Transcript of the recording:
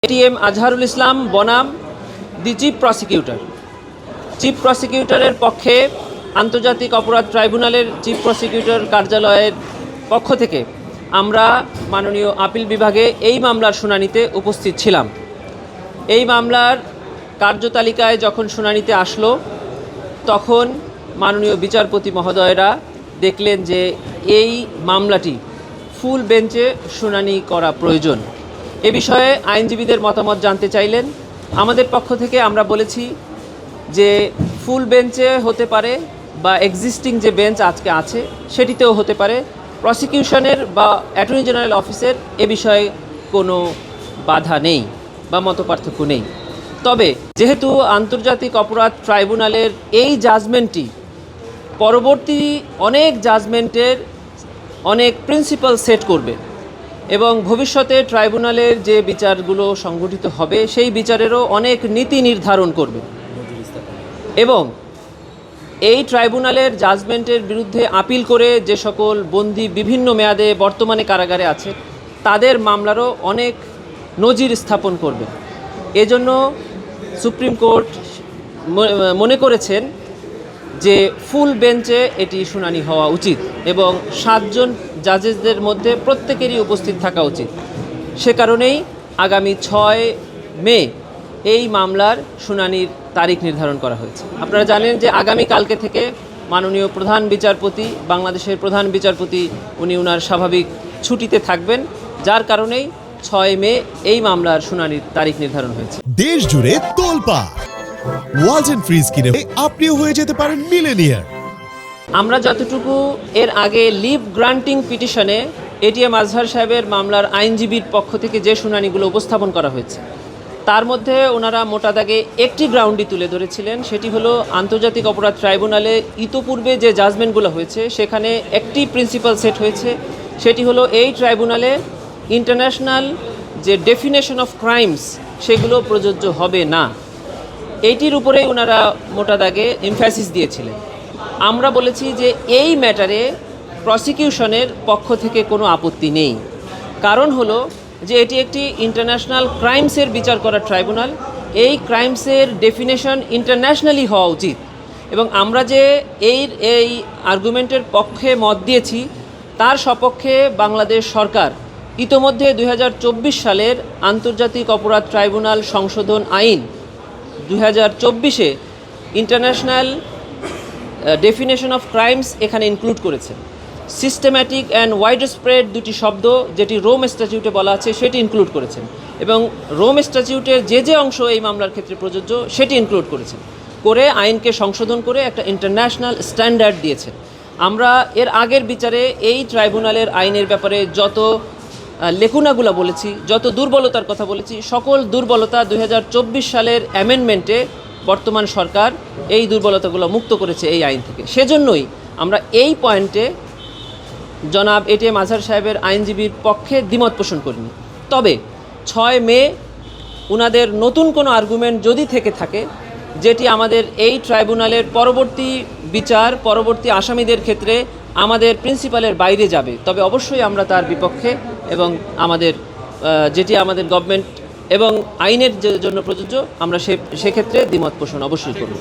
ATM Azharul Islam বনাম the chief prosecutor. Chief প্রসিকিউটরের পক্ষে আন্তর্জাতিক অপরাধ ট্রাইব্যুনালের চিফ প্রসিকিউটর কার্যালয়ের পক্ষ থেকে আমরা মাননীয় আপিল বিভাগে এই মামলার শুনানিতে উপস্থিত ছিলাম। এই মামলার কার্যতালিকায় যখন শুনানিতে আসলো তখন মাননীয় বিচারপতি মহোদয়রা দেখলেন যে এই মামলাটি ফুল বেঞ্চে শুনানি করা প্রয়োজন। এ বিষয়ে আইনজীবীদের মতামত জানতে চাইলেন। আমাদের পক্ষ থেকে আমরা বলেছি যে ফুল বেঞ্চে হতে পারে বা এক্সিস্টিং যে বেঞ্চ আজকে আছে সেটিতেও হতে পারে। প্রসিকিউশনের বা অ্যাটর্নি জেনারেল অফিসের এ বিষয়ে কোনো বাধা নেই বা মতপার্থক্য নেই। তবে যেহেতু আন্তর্জাতিক অপরাধ ট্রাইব্যুনালের এই জাজমেন্টটি পরবর্তী অনেক জাজমেন্টের অনেক প্রিন্সিপাল সেট করবে এবং ভবিষ্যতে ট্রাইব্যুনালের যে বিচারগুলো সংগঠিত হবে সেই বিচারেরও অনেক নীতি নির্ধারণ করবে এবং এই ট্রাইব্যুনালের জাজমেন্টের বিরুদ্ধে আপিল করে যে সকল বন্দী বিভিন্ন মেয়াদে বর্তমানে কারাগারে আছে তাদের মামলারও অনেক নজির স্থাপন করবে। এজন্য সুপ্রিম কোর্ট মনে করেছেন যে ফুল বেঞ্চে এটি শুনানি হওয়া উচিত এবং 7 জন জাজেসদের মধ্যে প্রত্যেকেরই উপস্থিত থাকা উচিত। সে কারণেই আগামী 6 মে এই মামলার শুনানির তারিখ নির্ধারণ করা হয়েছে। আপনারা জানেন যে আগামী কালকে থেকে মাননীয় প্রধান বিচারপতি, বাংলাদেশের প্রধান বিচারপতি উনি ওনার স্বাভাবিক ছুটিতে থাকবেন, যার কারণেই 6 মে এই মামলার শুনানির তারিখ নির্ধারণ হয়েছে। দেশ জুড়ে তোলপাড় ওয়ালটন ফ্রিজ কিনে আপনিও হয়ে যেতে পারেন মিলেনিয়ার। আমরা যতটুকু এর আগে লিভ গ্রান্টিং পিটিশনে এটিএম আজহার সাহেবের মামলার আইনজীবীর পক্ষ থেকে যে শুনানিগুলো উপস্থাপন করা হয়েছে তার মধ্যে ওনারা মোটা দাগে একটি গ্রাউন্ডই তুলে ধরেছিলেন, সেটি হলো আন্তর্জাতিক অপরাধ ট্রাইব্যুনালে ইতোপূর্বে যে জাজমেন্টগুলো হয়েছে সেখানে একটি প্রিন্সিপাল সেট হয়েছে, সেটি হলো এই ট্রাইব্যুনালে ইন্টারন্যাশনাল যে ডেফিনেশন অফ ক্রাইমস সেগুলো প্রযোজ্য হবে না। এইটির উপরেই ওনারা মোটা দাগে এমফ্যাসিস দিয়েছিলেন। আমরা বলেছি যে এই ম্যাটারে প্রসিকিউশনের পক্ষ থেকে কোনো আপত্তি নেই, কারণ হলো যে এটি একটি ইন্টারন্যাশনাল ক্রাইমসের বিচার করা ট্রাইব্যুনাল। এই ক্রাইমসের ডেফিনেশন ইন্টারন্যাশনালি হওয়া উচিত এবং আমরা যে এই আর্গুমেন্টের পক্ষে মত দিয়েছি তার সপক্ষে বাংলাদেশ সরকার ইতোমধ্যে 2024 সালের আন্তর্জাতিক অপরাধ ট্রাইব্যুনাল সংশোধন আইন 2024-এ ইন্টারন্যাশনাল ডেফিনেশন অফ ক্রাইমস এখানে ইনক্লুড করেছে। সিস্টেম্যাটিক অ্যান্ড ওয়াইড স্প্রেড দুটি শব্দ যেটি রোম স্ট্যাটিউটে বলা আছে সেটি ইনক্লুড করেছেন এবং রোম স্ট্যাটিউটের যে অংশ এই মামলার ক্ষেত্রে প্রযোজ্য সেটি ইনক্লুড করেছেন করে আইনকে সংশোধন করে একটা ইন্টারন্যাশনাল স্ট্যান্ডার্ড দিয়েছেন। আমরা এর আগের বিচারে এই ট্রাইব্যুনালের আইনের ব্যাপারে যত লেখুনাগুলো বলেছি, যত দুর্বলতার কথা বলেছি, সকল দুর্বলতা 2024 সালের অ্যামেন্ডমেন্টে বর্তমান সরকার এই দুর্বলতাগুলো মুক্ত করেছে এই আইন থেকে। সেজন্যই আমরা এই পয়েন্টে জনাব এটিএম আজহার সাহেবের আইনজীবীর পক্ষে দ্বিমত পোষণ করিনি। তবে 6 মে ওনাদের নতুন কোনো আর্গুমেন্ট যদি থেকে থাকে যেটি আমাদের এই ট্রাইব্যুনালের পরবর্তী বিচার, পরবর্তী আসামিদের ক্ষেত্রে আমাদের প্রিন্সিপালের বাইরে যাবে, তবে অবশ্যই আমরা তার বিপক্ষে এবং আমাদের যেটি আমাদের গভর্নমেন্ট এবং আইনের জন্য প্রযোজ্য আমরা সেক্ষেত্রে দ্বিমত পোষণ অবশ্যই করব।